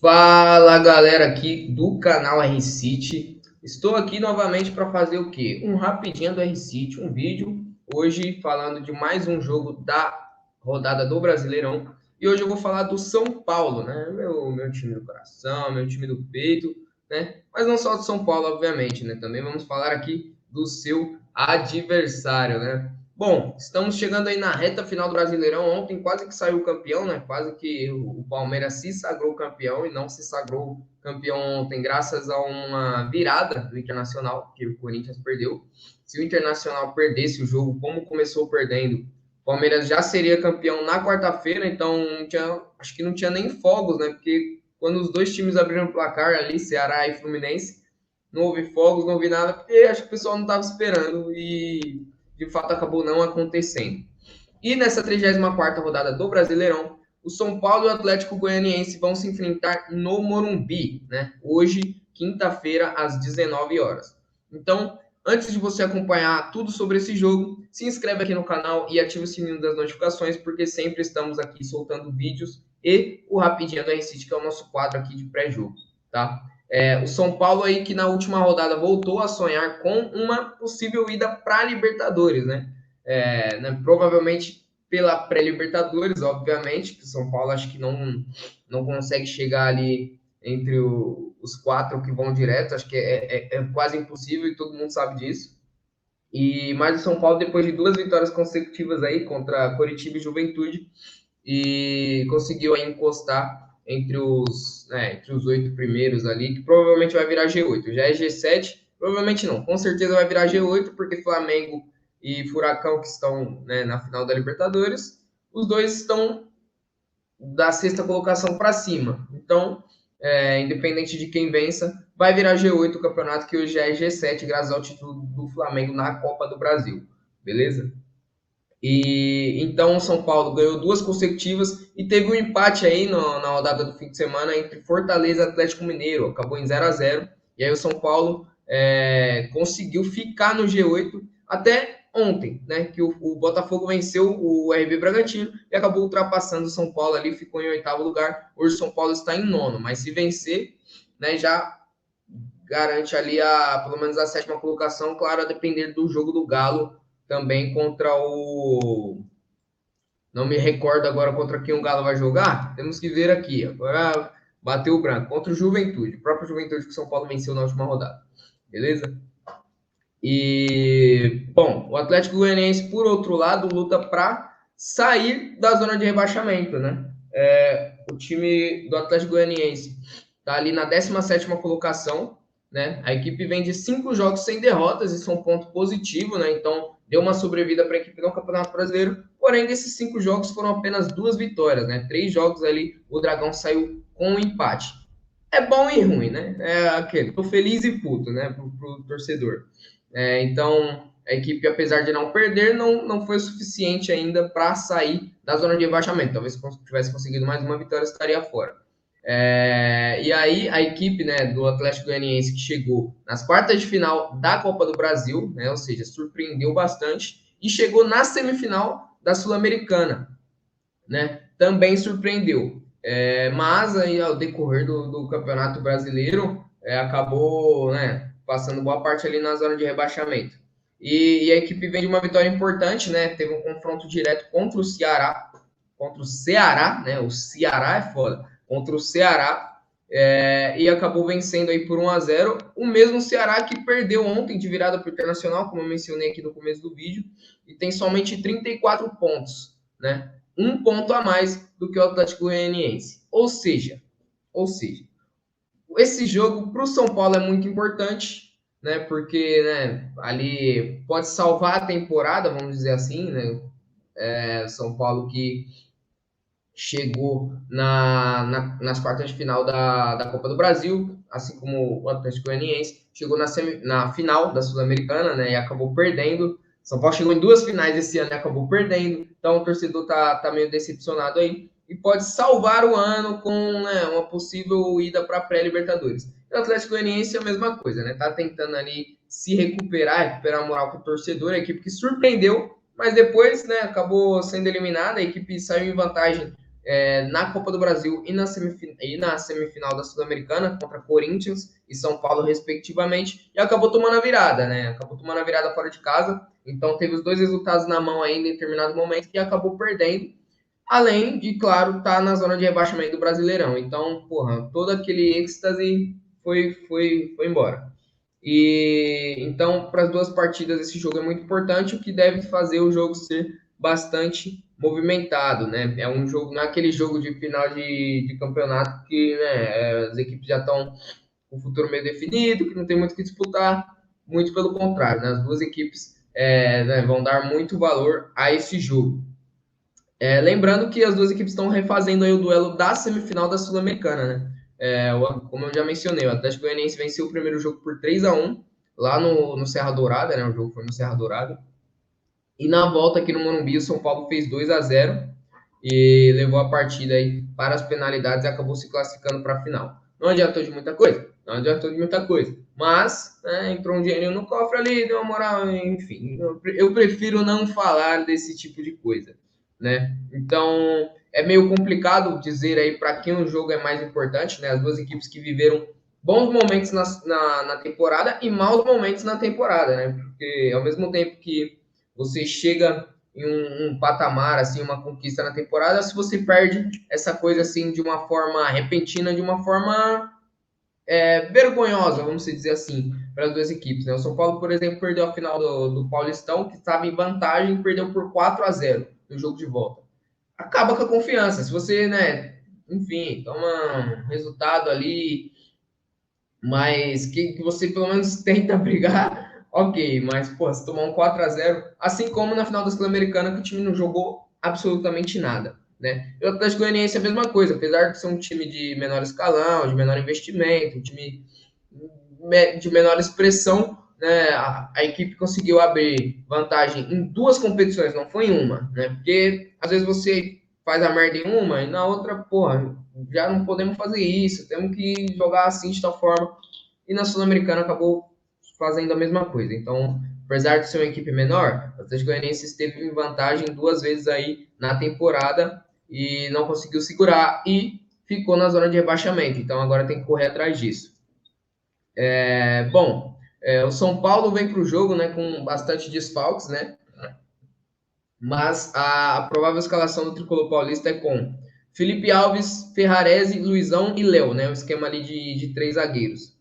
Fala galera aqui do canal R-City. Estou aqui novamente para fazer o quê? Um rapidinho do R-City, um vídeo. Hoje falando de mais um jogo da rodada do Brasileirão. E hoje eu vou falar do São Paulo, né? Meu time do coração, meu time do peito, né? Mas não só do São Paulo, obviamente, né? Também vamos falar aqui do seu adversário, né? Bom, estamos chegando aí na reta final do Brasileirão. Ontem quase que saiu campeão, né? Quase que o Palmeiras se sagrou campeão e não se sagrou campeão ontem, graças a uma virada do Internacional, que o Corinthians perdeu. Se o Internacional perdesse o jogo, como começou perdendo, o Palmeiras já seria campeão na quarta-feira, então acho que não tinha nem fogos, né? Porque quando os dois times abriram o placar ali, Ceará e Fluminense, não houve fogos, não houve nada, porque acho que o pessoal não estava esperando e de fato acabou não acontecendo. E nessa 34ª rodada do Brasileirão, o São Paulo e o Atlético Goianiense vão se enfrentar no Morumbi, né? Hoje, quinta-feira, às 19 horas. Então, antes de você acompanhar tudo sobre esse jogo, se inscreve aqui no canal e ativa o sininho das notificações, porque sempre estamos aqui soltando vídeos e o Rapidinho do R-City, que é o nosso quadro aqui de pré-jogo, tá? O São Paulo aí que na última rodada voltou a sonhar com uma possível ida para a Libertadores, né? Provavelmente pela pré-Libertadores, obviamente, que o São Paulo acho que não consegue chegar ali entre os quatro que vão direto, acho que é quase impossível e todo mundo sabe disso. Mas o São Paulo, depois de 2 vitórias consecutivas aí contra Coritiba e Juventude, e conseguiu aí encostar entre os 8 primeiros ali, que provavelmente vai virar G8. Já é G7, provavelmente não, com certeza vai virar G8, porque Flamengo e Furacão, que estão, né, na final da Libertadores, os dois estão da sexta colocação para cima. Então, independente de quem vença, vai virar G8 o campeonato, que hoje já é G7, graças ao título do Flamengo na Copa do Brasil. Beleza? E então o São Paulo ganhou 2 consecutivas e teve um empate aí na rodada do fim de semana entre Fortaleza e Atlético Mineiro, acabou em 0-0. E aí o São Paulo conseguiu ficar no G8 até ontem, né? Que o Botafogo venceu o RB Bragantino e acabou ultrapassando o São Paulo ali, ficou em 8º lugar. Hoje o São Paulo está em 9º, mas se vencer, né, já garante ali pelo menos a 7ª colocação, claro, a depender do jogo do Galo também contra o... Não me recordo agora contra quem o Galo vai jogar. Temos que ver aqui. Agora bateu o branco. Contra o Juventude. O próprio Juventude que o São Paulo venceu na última rodada. Beleza? E, bom, o Atlético Goianiense, por outro lado, luta para sair da zona de rebaixamento, né? O time do Atlético Goianiense está ali na 17ª colocação, né? A equipe vem de 5 jogos sem derrotas, isso é um ponto positivo, né? Então, deu uma sobrevida para a equipe no Campeonato Brasileiro, porém, desses 5 jogos foram apenas 2 vitórias, né? 3 jogos ali, o Dragão saiu com um empate. É bom e ruim, né? Tô feliz e puto, né? Pro torcedor. Então, a equipe, apesar de não perder, não foi o suficiente ainda para sair da zona de rebaixamento. Talvez se tivesse conseguido mais uma vitória, estaria fora. E aí, a equipe, né, do Atlético Goianiense, que chegou nas quartas de final da Copa do Brasil, né, ou seja, surpreendeu bastante, e chegou na semifinal da Sul-Americana, né, também surpreendeu. Mas aí, ao decorrer do Campeonato Brasileiro, acabou, né, passando boa parte ali na zona de rebaixamento. E a equipe vem de uma vitória importante, né? Teve um confronto direto contra o Ceará, né? O Ceará é foda. Contra o Ceará, e acabou vencendo aí por 1-0. O mesmo Ceará que perdeu ontem de virada para o Internacional, como eu mencionei aqui no começo do vídeo, e tem somente 34 pontos, né? Um ponto a mais do que o Atlético Goianiense. Ou seja, esse jogo para o São Paulo é muito importante, né? Porque, né, ali pode salvar a temporada, vamos dizer assim, né? São Paulo que chegou nas quartas de final da Copa do Brasil, assim como o Atlético Goianiense, chegou na final da Sul-Americana, né, e acabou perdendo. São Paulo chegou em 2 finais esse ano e acabou perdendo, então o torcedor tá meio decepcionado aí, e pode salvar o ano com, né, uma possível ida para a pré-Libertadores. E o Atlético Goianiense é a mesma coisa, né? Tá tentando ali se recuperar a moral com o torcedor, a equipe que surpreendeu, mas depois, né, acabou sendo eliminada, a equipe saiu em vantagem na Copa do Brasil e na semifinal da Sul-Americana contra Corinthians e São Paulo, respectivamente, e acabou tomando a virada, né? Acabou tomando a virada fora de casa, então teve os dois resultados na mão ainda em determinado momento e acabou perdendo. Além de, claro, estar na zona de rebaixamento do Brasileirão. Então, porra, todo aquele êxtase foi embora. E então, para as duas partidas, esse jogo é muito importante, o que deve fazer o jogo ser bastante movimentado, né? É um jogo, não é aquele jogo de final de campeonato que, né, as equipes já estão com o futuro meio definido, que não tem muito o que disputar. Muito pelo contrário, né? As duas equipes né, vão dar muito valor a esse jogo. Lembrando que as duas equipes estão refazendo aí o duelo da semifinal da Sul-Americana, né? Como eu já mencionei, o Atlético Goianiense venceu o primeiro jogo por 3-1 lá no Serra Dourada, né? O jogo foi no Serra Dourada. E na volta aqui no Morumbi, o São Paulo fez 2-0 e levou a partida aí para as penalidades e acabou se classificando para a final. Não adiantou de muita coisa? Não adiantou de muita coisa. Mas entrou um dinheirinho no cofre ali, deu uma moral, enfim. Eu prefiro não falar desse tipo de coisa, né? Então, é meio complicado dizer aí para quem o jogo é mais importante, né? As duas equipes que viveram bons momentos na temporada e maus momentos na temporada, né? Porque ao mesmo tempo que você chega em um patamar, assim, uma conquista na temporada, se você perde essa coisa, assim, de uma forma repentina, de uma forma vergonhosa, vamos dizer assim, para as duas equipes, né? O São Paulo, por exemplo, perdeu a final do Paulistão, que estava em vantagem, perdeu por 4-0 no jogo de volta. Acaba com a confiança. Se você, né, enfim, toma um resultado ali, mas que você pelo menos tenta brigar, ok, mas, pô, se tomar um 4-0, assim como na final da Sul-Americana, que o time não jogou absolutamente nada, né? E o Atlético Goianiense é a mesma coisa, apesar de ser um time de menor escalão, de menor investimento, um time de menor expressão, né? A equipe conseguiu abrir vantagem em duas competições, não foi em uma, né? Porque às vezes você faz a merda em uma e na outra, porra, já não podemos fazer isso, temos que jogar assim de tal forma. E na Sul-Americana acabou fazendo a mesma coisa. Então, apesar de ser uma equipe menor, o Atlético Goianiense esteve em vantagem duas vezes aí na temporada e não conseguiu segurar e ficou na zona de rebaixamento. Então agora tem que correr atrás disso. O São Paulo vem para o jogo, né, com bastante desfalques, né? Mas a provável escalação do tricolor paulista é com Felipe Alves, Ferrarese, Luizão e Léo, né? O esquema ali de três zagueiros.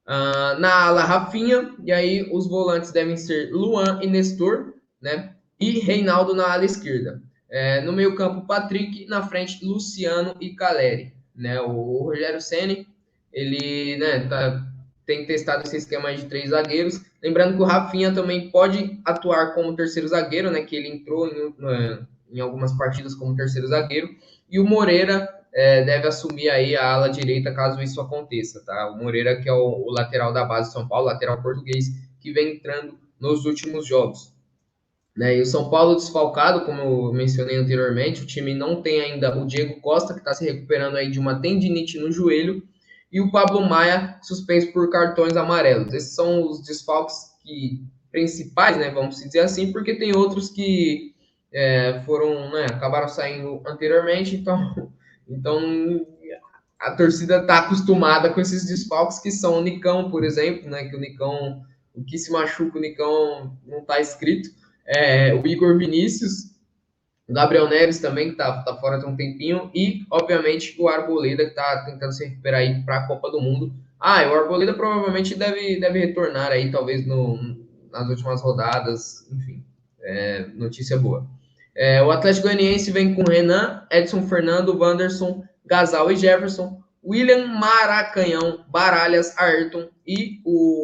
Na ala, Rafinha, e aí os volantes devem ser Luan e Nestor, né? E Reinaldo na ala esquerda. No meio campo, Patrick, na frente, Luciano e Caleri, né? O Rogério Ceni, ele, né, tem testado esse esquema de três zagueiros. Lembrando que o Rafinha também pode atuar como terceiro zagueiro, né? Que ele entrou em algumas partidas como terceiro zagueiro. E o Moreira deve assumir aí a ala direita caso isso aconteça, tá? O Moreira, que é o lateral da base de São Paulo, lateral português, que vem entrando nos últimos jogos. Né? E o São Paulo desfalcado, como eu mencionei anteriormente, o time não tem ainda o Diego Costa, que está se recuperando aí de uma tendinite no joelho, e o Pablo Maia suspenso por cartões amarelos. Esses são os desfalques principais, né? Vamos dizer assim, porque tem outros que foram, né, acabaram saindo anteriormente, então a torcida está acostumada com esses desfalques que são o Nicão, por exemplo, né? Que o Nicão, o que se machuca, o Nicão não está escrito. O Igor Vinícius, o Gabriel Neves também, que tá fora tem um tempinho, e, obviamente, o Arboleda, que está tentando se recuperar aí para a Copa do Mundo. E o Arboleda provavelmente deve retornar aí, talvez nas últimas rodadas, enfim, notícia boa. O Atlético Goianiense vem com Renan, Edson Fernando, Wanderson, Gasal e Jefferson, William Maracanhão, Baralhas, Ayrton e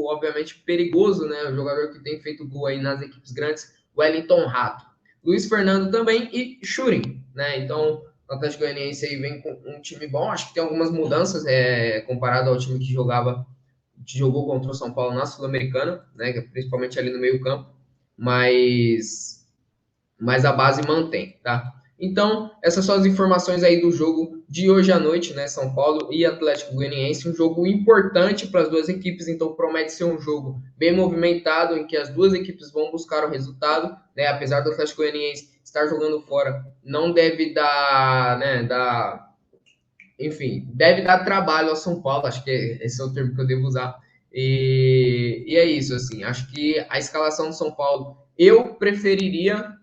obviamente, perigoso, né? O jogador que tem feito gol aí nas equipes grandes, Wellington Rato. Luiz Fernando também e Schuring, né? Então, o Atlético Goianiense aí vem com um time bom. Acho que tem algumas mudanças comparado ao time que jogou contra o São Paulo na Sul-Americana, né? Principalmente ali no meio campo. Mas a base mantém, tá? Então, essas são as informações aí do jogo de hoje à noite, né? São Paulo e Atlético Goianiense, um jogo importante para as duas equipes, então promete ser um jogo bem movimentado, em que as duas equipes vão buscar o resultado, né? Apesar do Atlético Goianiense estar jogando fora, não deve dar, né, enfim, deve dar trabalho ao São Paulo, acho que esse é o termo que eu devo usar. E é isso, assim, acho que a escalação do São Paulo, eu preferiria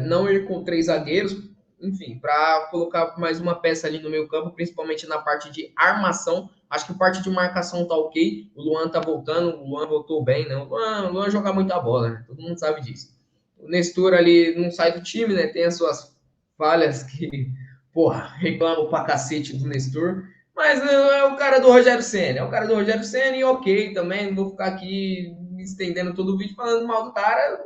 não ir com três zagueiros, enfim, para colocar mais uma peça ali no meio campo, principalmente na parte de armação. Acho que parte de marcação tá ok. O Luan tá voltando, o Luan voltou bem, né? O Luan joga muita bola, né? Todo mundo sabe disso. O Nestor ali não sai do time, né? Tem as suas falhas que, porra, reclamo pra cacete do Nestor. Mas é o cara do Rogério Ceni, é o cara do Rogério Ceni, ok também. Não vou ficar aqui me estendendo todo o vídeo falando mal do cara,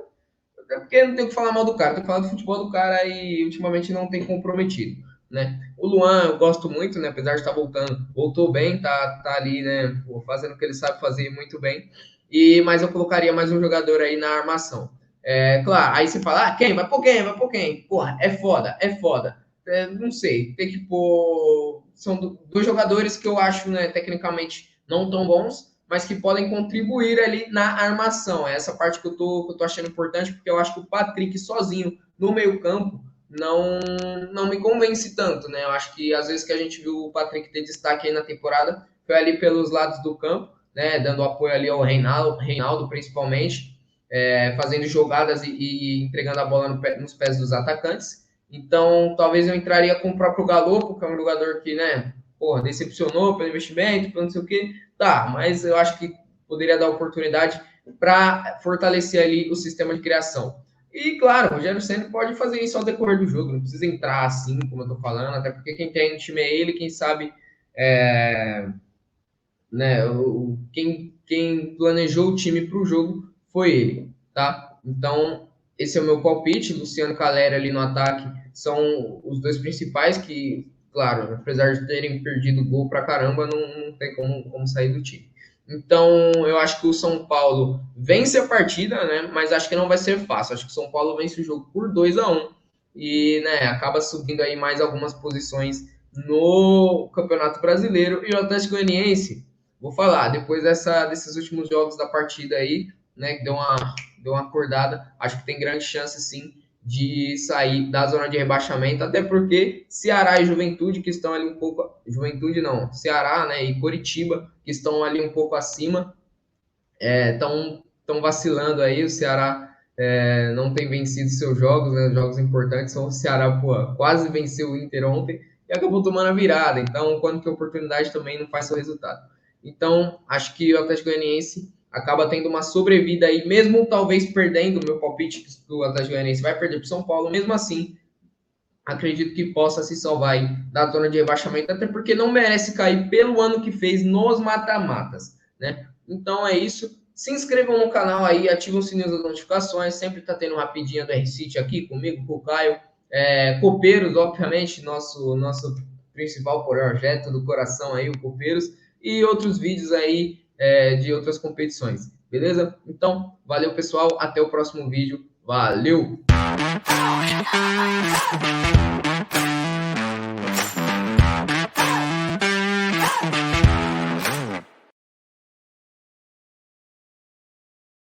até porque não tem o que falar mal do cara, tem que falar do futebol do cara e ultimamente não tem comprometido, né? O Luan eu gosto muito, né? Apesar de estar voltando, voltou bem, tá ali, né? Fazendo o que ele sabe fazer muito bem. Mas eu colocaria mais um jogador aí na armação. Claro, aí você fala, quem? Vai por quem? Vai por quem? Porra, é foda, é foda. Não sei, tem que pôr. São dois jogadores que eu acho, né, tecnicamente não tão bons, mas que podem contribuir ali na armação. É essa parte que eu tô achando importante, porque eu acho que o Patrick sozinho no meio-campo não me convence tanto, né? Eu acho que às vezes que a gente viu o Patrick ter destaque aí na temporada foi ali pelos lados do campo, né? Dando apoio ali ao Reinaldo principalmente, fazendo jogadas e entregando a bola nos pés dos atacantes. Então, talvez eu entraria com o próprio Galo, que é um jogador que, né, porra, decepcionou pelo investimento, pelo não sei o quê. Tá, mas eu acho que poderia dar oportunidade para fortalecer ali o sistema de criação. E, claro, o Rogério Ceni pode fazer isso ao decorrer do jogo, não precisa entrar assim, como eu tô falando, até porque quem tem no time é ele, quem sabe, né, quem planejou o time para o jogo foi ele, tá? Então, esse é o meu palpite. Luciano Calera ali no ataque são os dois principais que, claro, apesar de terem perdido gol pra caramba, não tem como sair do time. Então, eu acho que o São Paulo vence a partida, né? Mas acho que não vai ser fácil. Acho que o São Paulo vence o jogo por 2-1 e, né, acaba subindo aí mais algumas posições no Campeonato Brasileiro. E o Atlético Goianiense, vou falar, depois desses últimos jogos da partida aí, né, que deu uma acordada, acho que tem grande chance, sim, de sair da zona de rebaixamento, até porque Ceará e Juventude, que estão ali um pouco... Juventude não, Ceará, né, e Coritiba, que estão ali um pouco acima, estão vacilando aí. O Ceará não tem vencido seus jogos, né, jogos importantes. O Ceará, pô, quase venceu o Inter ontem e acabou tomando a virada. Então, quando tem oportunidade também não faz seu resultado. Então, acho que o Atlético Goianiense acaba tendo uma sobrevida aí, mesmo talvez perdendo o meu palpite, que o Atlético Goianiense vai perder para o São Paulo, mesmo assim, acredito que possa se salvar aí da zona de rebaixamento, até porque não merece cair pelo ano que fez nos mata-matas, né? Então é isso. Se inscrevam no canal aí, ativem o sininho das notificações, sempre tá tendo rapidinha do R-City aqui comigo, com o Caio. Copeiros, obviamente, nosso principal projeto do coração aí, o Copeiros, e outros vídeos aí de outras competições, beleza? Então, valeu pessoal, até o próximo vídeo, valeu!